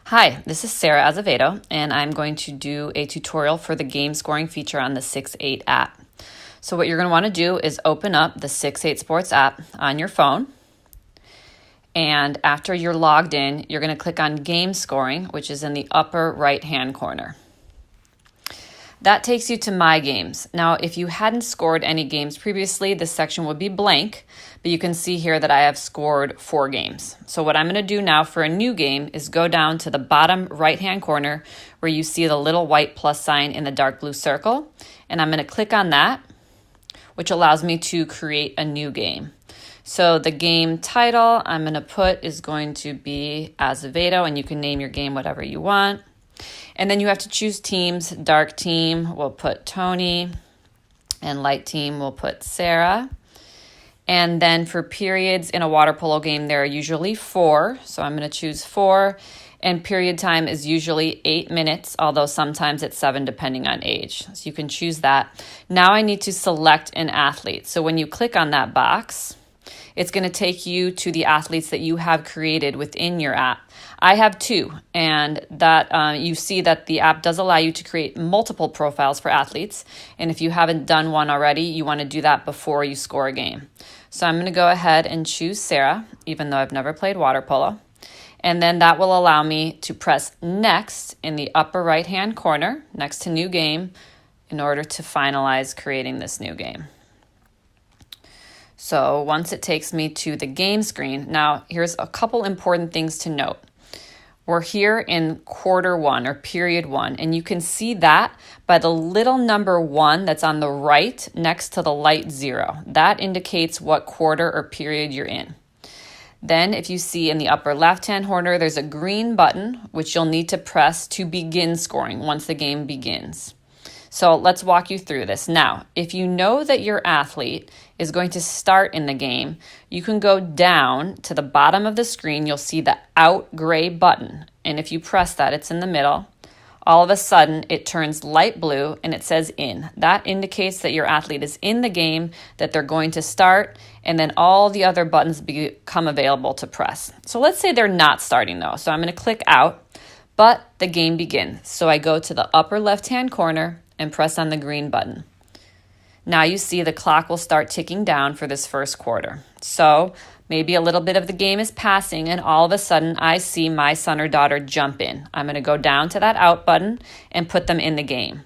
Hi, this is Sarah Azevedo, and I'm going to do a tutorial for the game scoring feature on the 6/8 app. So what you're going to want to do is open up the 6/8 Sports app on your phone, and after you're logged in, you're going to click on Game Scoring, which is in the upper right-hand corner. That takes you to My Games. Now, if you hadn't scored any games previously, this section would be blank, but you can see here that I have scored 4 games. So what I'm going to do now for a new game is go down to the bottom right-hand corner where you see the little white plus sign in the dark blue circle, and I'm going to click on that, which allows me to create a new game. So the game title I'm going to put is going to be Azevedo, and you can name your game whatever you want. And then you have to choose teams. Dark team, we'll put Tony, and light team, we'll put Sarah. And then for periods in a water polo game, there are usually 4. So I'm going to choose 4. And period time is usually 8 minutes, although sometimes it's 7 depending on age. So you can choose that. Now I need to select an athlete. So when you click on that box, it's going to take you to the athletes that you have created within your app. I have 2, and that you see that the app does allow you to create multiple profiles for athletes. And if you haven't done one already, you want to do that before you score a game. So I'm going to go ahead and choose Sarah, even though I've never played water polo. And then that will allow me to press Next in the upper right-hand corner, next to New Game, in order to finalize creating this new game. So once it takes me to the game screen, now here's a couple important things to note. We're here in quarter 1 or period 1, and you can see that by the little number 1 that's on the right next to the light 0. That indicates what quarter or period you're in. Then if you see in the upper left-hand corner, there's a green button, which you'll need to press to begin scoring once the game begins. So let's walk you through this. Now, if you know that your athlete is going to start in the game, you can go down to the bottom of the screen. You'll see the out gray button. And if you press that, it's in the middle. All of a sudden, it turns light blue and it says in. That indicates that your athlete is in the game, that they're going to start, and then all the other buttons become available to press. So let's say they're not starting though. So I'm going to click out, but the game begins. So I go to the upper left-hand corner and press on the green button. Now you see the clock will start ticking down for this first quarter. So maybe a little bit of the game is passing and all of a sudden I see my son or daughter jump in. I'm going to go down to that out button and put them in the game.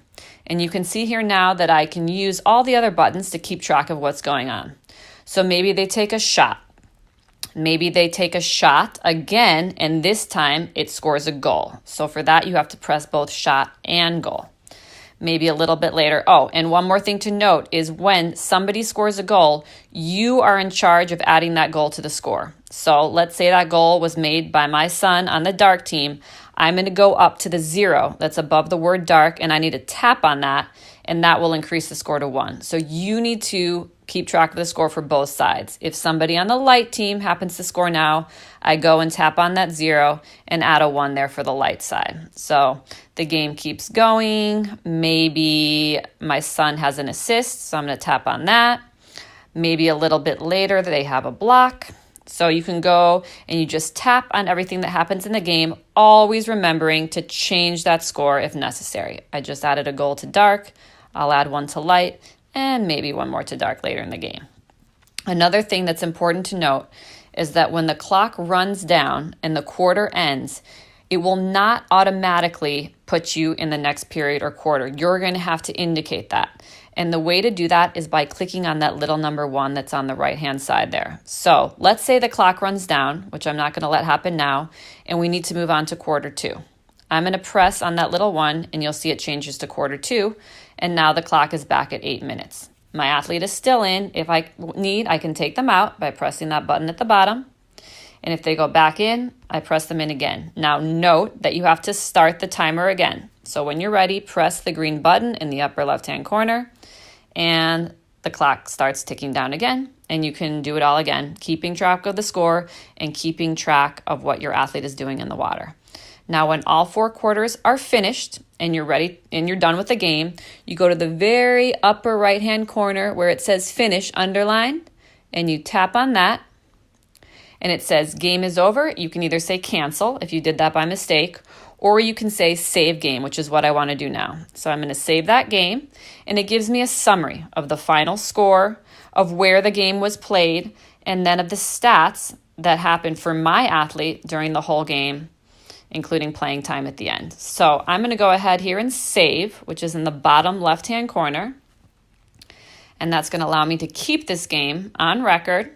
And you can see here now that I can use all the other buttons to keep track of what's going on. So maybe they take a shot. Maybe they take a shot again, and this time it scores a goal. So for that, you have to press both shot and goal. Maybe a little bit later. Oh, and one more thing to note is when somebody scores a goal, you are in charge of adding that goal to the score. So let's say that goal was made by my son on the dark team. I'm going to go up to the 0 that's above the word dark, and I need to tap on that, and that will increase the score to 1. So you need to keep track of the score for both sides. If somebody on the light team happens to score now, I go and tap on that 0 and add a 1 there for the light side. So the game keeps going. Maybe my son has an assist, so I'm going to tap on that. Maybe a little bit later they have a block. So you can go and you just tap on everything that happens in the game, always remembering to change that score if necessary. I just added a goal to dark. I'll add 1 to light and maybe 1 more to dark later in the game. Another thing that's important to note is that when the clock runs down and the quarter ends, it will not automatically put you in the next period or quarter. You're going to have to indicate that. And the way to do that is by clicking on that little number 1 that's on the right-hand side there. So let's say the clock runs down, which I'm not going to let happen now, and we need to move on to quarter 2. I'm going to press on that little 1, and you'll see it changes to quarter 2, and now the clock is back at 8 minutes. My athlete is still in. If I need, I can take them out by pressing that button at the bottom. And if they go back in, I press them in again. Now note that you have to start the timer again. So when you're ready, press the green button in the upper left-hand corner, and the clock starts ticking down again. And you can do it all again, keeping track of the score and keeping track of what your athlete is doing in the water. Now, when all 4 quarters are finished and you're ready and you're done with the game, you go to the very upper right-hand corner where it says finish underlined, and you tap on that. and it says game is over, you can either say cancel if you did that by mistake, or you can say save game, which is what I want to do now. So I'm going to save that game, and it gives me a summary of the final score, of where the game was played, and then of the stats that happened for my athlete during the whole game, including playing time at the end. So I'm going to go ahead here and save, which is in the bottom left-hand corner. And that's going to allow me to keep this game on record.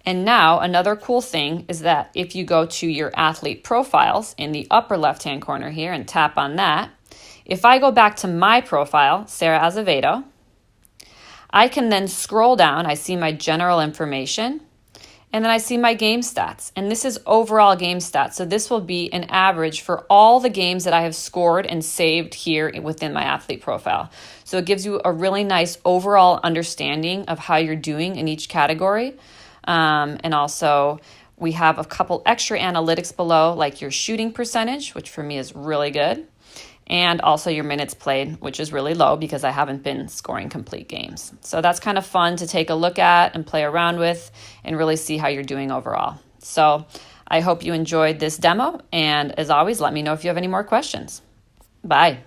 And now another cool thing is that if you go to your athlete profiles in the upper left-hand corner here and tap on that, if I go back to my profile, Sarah Azevedo, I can then scroll down. I see my general information, and then I see my game stats. And this is overall game stats. So this will be an average for all the games that I have scored and saved here within my athlete profile. So it gives you a really nice overall understanding of how you're doing in each category. And also we have a couple extra analytics below, like your shooting percentage, which for me is really good. And also your minutes played, which is really low because I haven't been scoring complete games. So that's kind of fun to take a look at and play around with and really see how you're doing overall. So I hope you enjoyed this demo. And as always, let me know if you have any more questions. Bye.